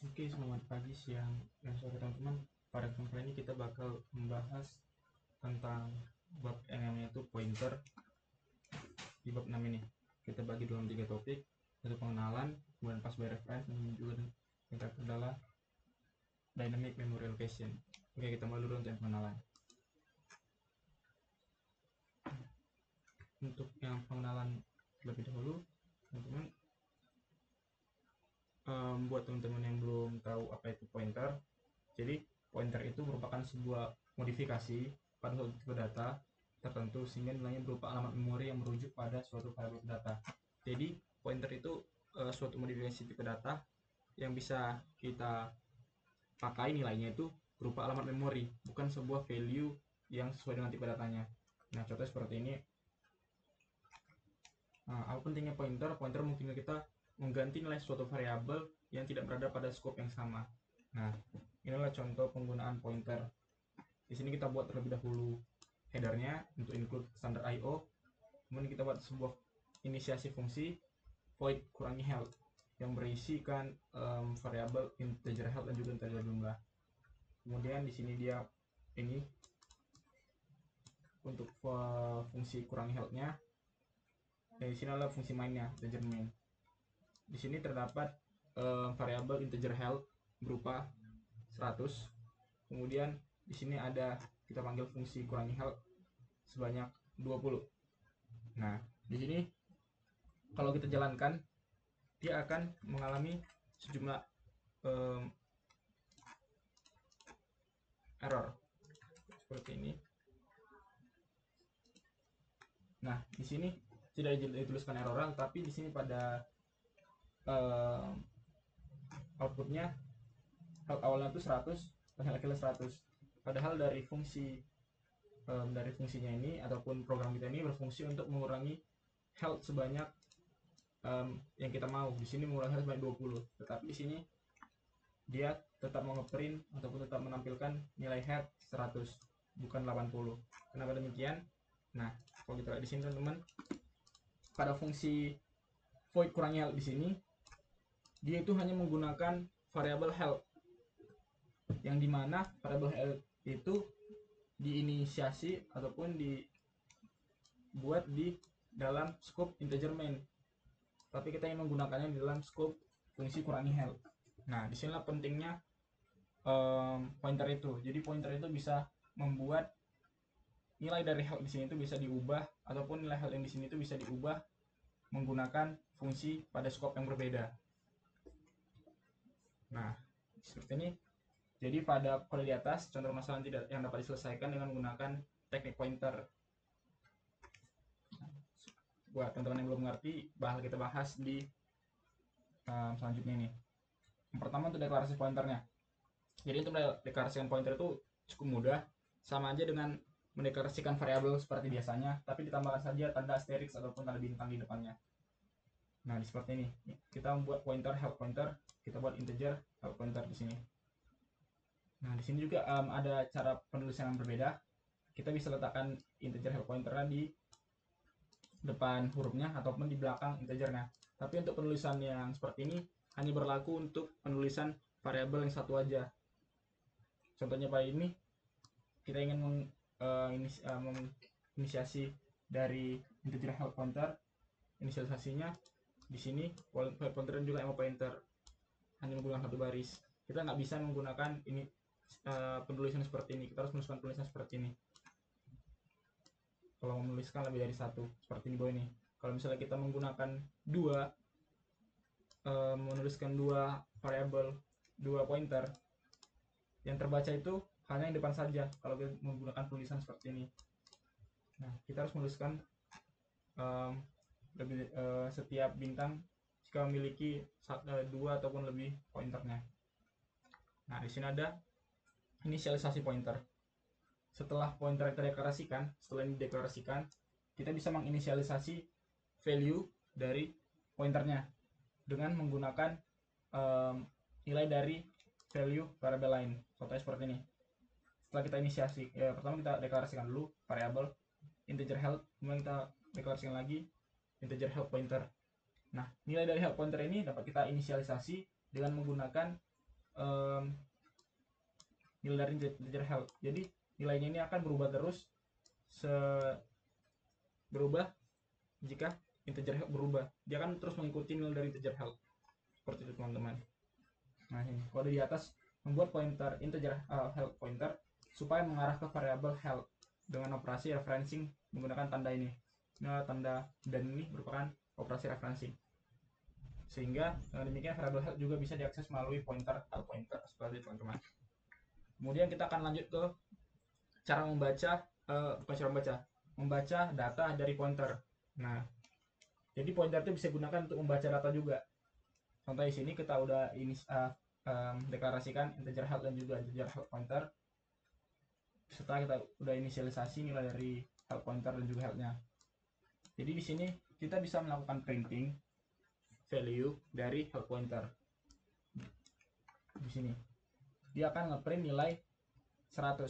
Oke, selamat pagi, siang, dan sore teman-teman. Pada kesempatan kali ini kita bakal membahas tentang bab yang namanya itu pointer. Di bab 6 ini kita bagi dalam 3 topik, yaitu pengenalan, kemudian pass by reference, dan juga yang terakhir adalah dynamic memory allocation. Oke, kita mulai dulu untuk yang pengenalan. Untuk yang pengenalan terlebih dahulu, teman-teman, buat teman-teman yang belum tahu apa itu pointer, jadi pointer itu merupakan sebuah modifikasi pada suatu tipe data tertentu sehingga nilainya berupa alamat memori yang merujuk pada suatu variabel data. Jadi pointer itu suatu modifikasi tipe data yang bisa kita pakai nilainya itu berupa alamat memori, bukan sebuah value yang sesuai dengan tipe datanya. Nah, contoh seperti ini. Nah, apa pentingnya pointer? Pointer mungkin kita mengganti nilai suatu variabel yang tidak berada pada scope yang sama. Nah, inilah contoh penggunaan pointer. Di sini kita buat terlebih dahulu headernya untuk include standard IO. Kemudian kita buat sebuah inisiasi fungsi void kurangi health yang berisikan variabel integer health dan juga integer jumlah. Kemudian di sini dia ini untuk fungsi kurangi health-nya. Dan di sini adalah fungsi mainnya, integer main. Di sini terdapat variabel integer health berupa 100. Kemudian di sini ada kita panggil fungsi kurangi health sebanyak 20. Nah, di sini kalau kita jalankan dia akan mengalami sejumlah error seperti ini. Nah, di sini tidak dituliskan error, tapi di sini pada outputnya awalnya itu 100 dan akhirnya 100. Padahal dari fungsinya ini ataupun program kita ini berfungsi untuk mengurangi health sebanyak yang kita mau. Di sini mengurangi health sebanyak 20, tetapi di sini dia tetap mengeprint ataupun tetap menampilkan nilai health 100 bukan 80. Kenapa demikian? Nah, kalau kita lihat di sini teman-teman, pada fungsi void kurangi health di sini dia itu hanya menggunakan variabel health, yang dimana variabel health itu diinisiasi ataupun dibuat di dalam scope integer main, tapi kita ingin menggunakannya di dalam scope fungsi kurangi health. Nah, disinilah pentingnya pointer itu. Jadi pointer itu bisa membuat nilai dari health di sini itu bisa diubah, ataupun nilai health yang di sini itu bisa diubah menggunakan fungsi pada scope yang berbeda. Nah, seperti ini. Jadi pada kode di atas contoh permasalahan yang dapat diselesaikan dengan menggunakan teknik pointer. Buat teman-teman yang belum mengerti, bakal kita bahas di selanjutnya ini. Yang pertama untuk deklarasi pointernya. Jadi untuk mendeklarasikan pointer itu cukup mudah, sama aja dengan mendeklarasikan variabel seperti biasanya, tapi ditambahkan saja tanda asterisk ataupun tanda bintang di depannya. Nah, seperti ini. Kita membuat pointer help pointer, kita buat integer help pointer di sini. Nah, di sini juga ada cara penulisan yang berbeda. Kita bisa letakkan integer help pointernya di depan hurufnya ataupun di belakang integernya. Tapi untuk penulisan yang seperti ini hanya berlaku untuk penulisan variabel yang satu aja. Contohnya pada ini kita ingin menginisiasi dari integer help pointer, inisialisasinya di sini help pointer dan juga ammo pointer hanya menggunakan satu baris. Kita nggak bisa menggunakan ini penulisan seperti ini. Kita harus menuliskan tulisan seperti ini. Kalau menuliskan lebih dari satu, seperti di bawah ini. Kalau misalnya kita menggunakan menuliskan dua variabel, dua pointer, yang terbaca itu hanya yang depan saja kalau kita menggunakan tulisan seperti ini. Nah, kita harus menuliskan setiap bintang jika memiliki dua ataupun lebih pointernya. Nah, di sini ada inisialisasi pointer. Setelah pointer kita deklarasikan, setelah ini deklarasikan, kita bisa menginisialisasi value dari pointernya dengan menggunakan nilai dari value variabel lain. Contohnya seperti ini. Setelah kita inisiasi, pertama kita deklarasikan dulu variabel integer health, kemudian kita deklarasikan lagi integer health pointer. Nah, nilai dari health pointer ini dapat kita inisialisasi dengan menggunakan um, nilai dari integer health. Jadi nilainya ini akan berubah terus berubah jika integer health berubah. Dia akan terus mengikuti nilai dari integer health. Seperti itu teman-teman. Nah ini kode di atas membuat pointer integer health pointer supaya mengarah ke variabel health dengan operasi referencing menggunakan tanda ini. Nah, tanda dan ini merupakan operasi referencing. Sehingga dengan demikian variabel health juga bisa diakses melalui pointer health pointer seperti itu teman-teman. Kemudian kita akan lanjut ke cara membaca membaca data dari pointer. Nah, jadi pointer itu bisa digunakan untuk membaca data juga. Contoh di sini kita udah ini deklarasikan integer health dan juga integer health pointer. Setelah kita udah inisialisasi nilai dari health pointer dan juga health-nya. Jadi di sini kita bisa melakukan printing value dari health pointer. Di sini dia akan ngeprint nilai 100.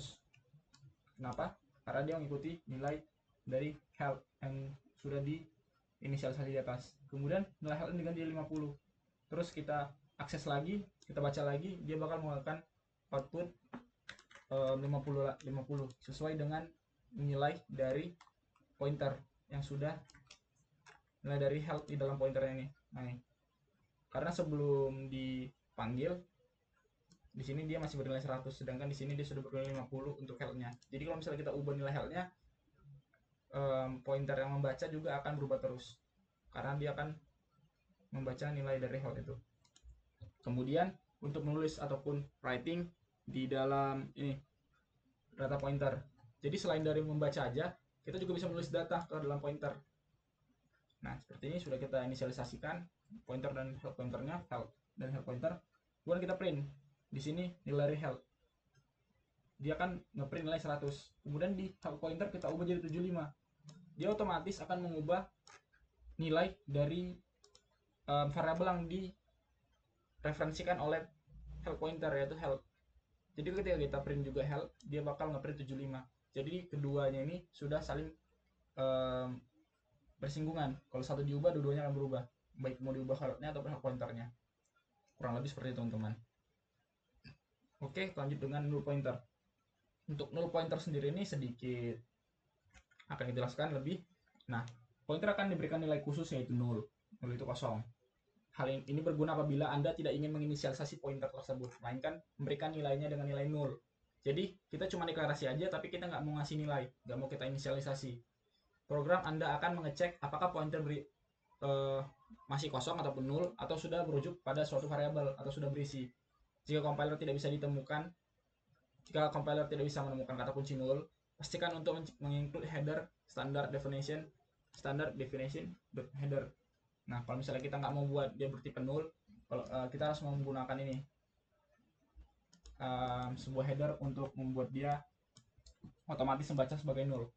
Kenapa? Karena dia mengikuti nilai dari health yang sudah diinisialisasi di atas. Kemudian nilai health diganti 50. Terus kita akses lagi, kita baca lagi, dia bakal menggunakan output 50 sesuai dengan nilai dari pointer yang sudah nilai dari health di dalam pointer ini. Nah, karena sebelum dipanggil di sini dia masih bernilai 100, sedangkan di sini dia sudah bernilai 50 untuk health-nya. Jadi kalau misalnya kita ubah nilai health-nya, pointer yang membaca juga akan berubah terus karena dia akan membaca nilai dari health itu. Kemudian untuk menulis ataupun writing di dalam ini data pointer. Jadi selain dari membaca aja, kita juga bisa menulis data ke dalam pointer. Nah, seperti ini sudah kita inisialisasikan pointer dan health pointernya, health dan health pointer. Kemudian kita print. Di sini nilai health. Dia akan ngeprint nilai 100. Kemudian di health pointer kita ubah jadi 75. Dia otomatis akan mengubah nilai dari variabel yang direferensikan oleh health pointer, yaitu health. Jadi ketika kita print juga health, dia bakal ngeprint 75. Jadi keduanya ini sudah saling bersinggungan. Kalau satu diubah, dua-duanya akan berubah, baik mau diubah health-nya ataupun health pointernya. Kurang lebih seperti itu teman-teman. Oke, lanjut dengan null pointer. Untuk null pointer sendiri ini sedikit akan dijelaskan lebih. Nah, pointer akan diberikan nilai khusus yaitu null. Null itu kosong. Hal ini berguna apabila Anda tidak ingin menginisialisasi pointer tersebut, melainkan memberikan nilainya dengan nilai null. Jadi, kita cuma deklarasi aja, tapi kita nggak mau ngasih nilai, nggak mau kita inisialisasi. Program Anda akan mengecek apakah pointer masih kosong ataupun null, atau sudah merujuk pada suatu variabel, atau sudah berisi. Jika compiler tidak bisa menemukan kata kunci null, pastikan untuk menginclude header standard definition header. Nah, kalau misalnya kita nggak mau buat dia bertipe null, kita harus menggunakan ini sebuah header untuk membuat dia otomatis membaca sebagai null.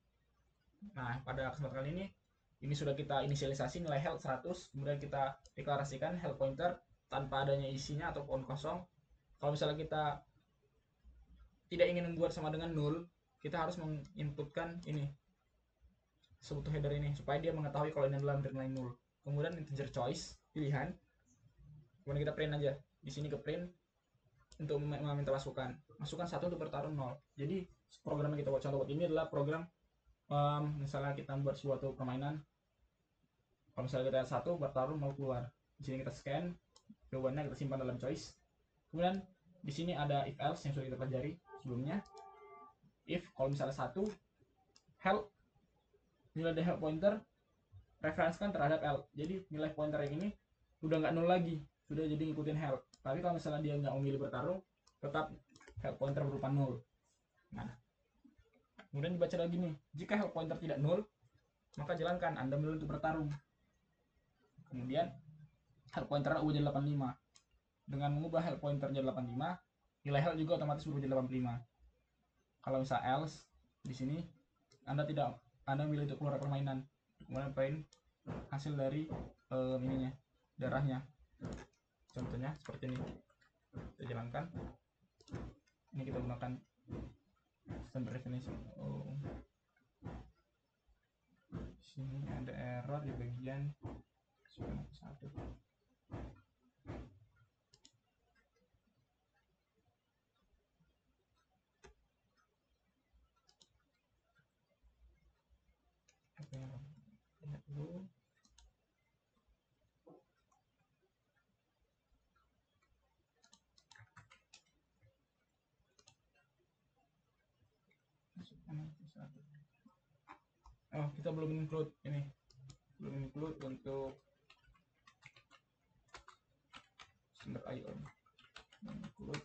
Nah, pada kesempatan kali ini sudah kita inisialisasi nilai health 100, kemudian kita deklarasikan health pointer tanpa adanya isinya ataupun kosong. Kalau misalnya kita tidak ingin membuat sama dengan null, kita harus menginputkan ini sebuah header ini supaya dia mengetahui kalau ini adalah nilai null. Kemudian integer choice pilihan, kemudian kita print aja. Di sini ke print untuk meminta masukkan 1 untuk bertarung 0. Jadi program yang kita buat contoh buat ini adalah program misalnya kita membuat suatu permainan. Kalau misalnya kita 1 bertarung 0 keluar. Di sini kita scan, jawabannya kita simpan dalam choice. Kemudian di sini ada if else yang sudah kita pelajari sebelumnya. If kalau misalnya 1 health, nilai dari health pointer referensikan terhadap health. Jadi nilai pointer yang ini udah nggak null lagi, sudah jadi ngikutin health. Tapi kalau misalnya dia nggak memilih bertarung, tetap health pointer berupa null. Nah, kemudian dibaca lagi nih, jika health pointer tidak null, maka jalankan Anda memilih untuk bertarung. Kemudian health pointer ubah jadi 85. Dengan mengubah health pointer jadi 85, nilai health juga otomatis berubah jadi 85. Kalau misal else, di sini Anda memilih untuk keluar permainan, kemudian print hasil dari ininya, darahnya. Contohnya seperti ini. Kita jalankan. Ini kita gunakan standard definition. Sini ada error di bagian 1. masukkan nanti satu. Oh, kita belum include ini, belum include untuk standar IO, belum include.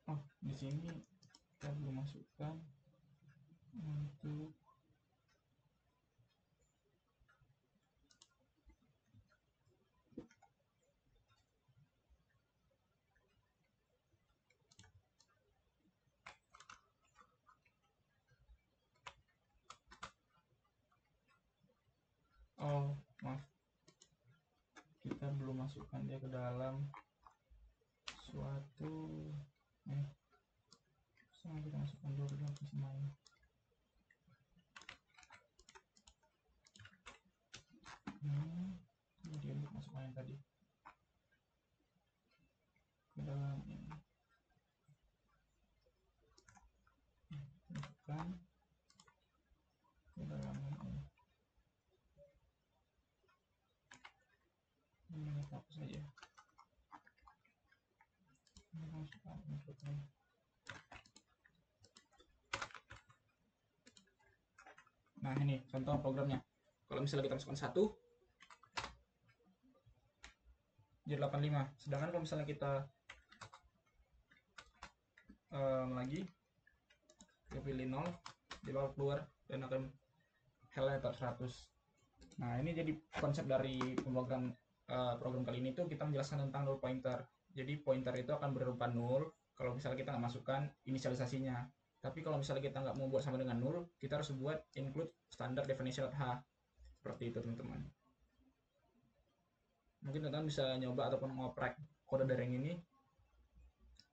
Oh, di sini kita belum masukkan untuk maaf, kita belum masukkan dia ke dalam suatu sama kita masukkan dulu dalam main. Kemudian untuk masuk main tadi ke dalam ini, masukkan ke dalam ini. Ini apa saja. Masukkan inputnya. Nah, ini contoh programnya. Kalau misalnya kita masukkan 1 jadi 85. Sedangkan kalau misalnya kita lagi kita pilih 0, dia bakal keluar dan akan highlighter 100. Nah, ini jadi konsep dari program kali ini tuh kita menjelaskan tentang null pointer. Jadi pointer itu akan berupa 0 kalau misalnya kita nggak masukkan inisialisasinya. Tapi kalau misalnya kita nggak mau buat sama dengan 0, kita harus buat include standard definition H. Seperti itu, teman-teman. Mungkin teman-teman bisa nyoba ataupun ngoprek kode dari yang ini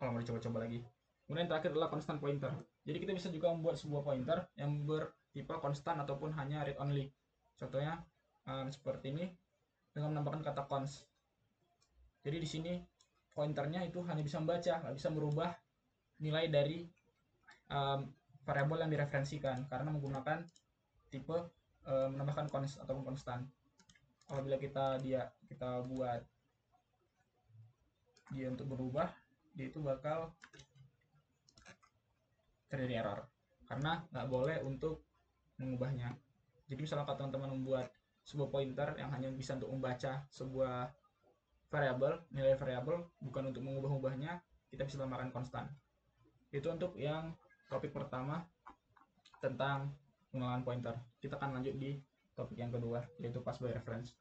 kalau mau dicoba-coba lagi. Kemudian terakhir adalah constant pointer. Jadi kita bisa juga membuat sebuah pointer yang bertipe konstan ataupun hanya read only. Contohnya seperti ini dengan menambahkan kata cons. Jadi di sini pointernya itu hanya bisa membaca, nggak bisa merubah nilai dari variabel yang direferensikan karena menggunakan tipe menambahkan cons ataupun konstan. Apabila kita buat dia untuk berubah, dia itu bakal terjadi error karena nggak boleh untuk mengubahnya. Jadi misalnya kalau teman-teman membuat sebuah pointer yang hanya bisa untuk membaca sebuah variabel, nilai variabel, bukan untuk mengubah-ubahnya, kita bisa tambahkan konstan. Itu untuk yang topik pertama tentang pengenalan pointer. Kita akan lanjut di topik yang kedua, yaitu pass by reference.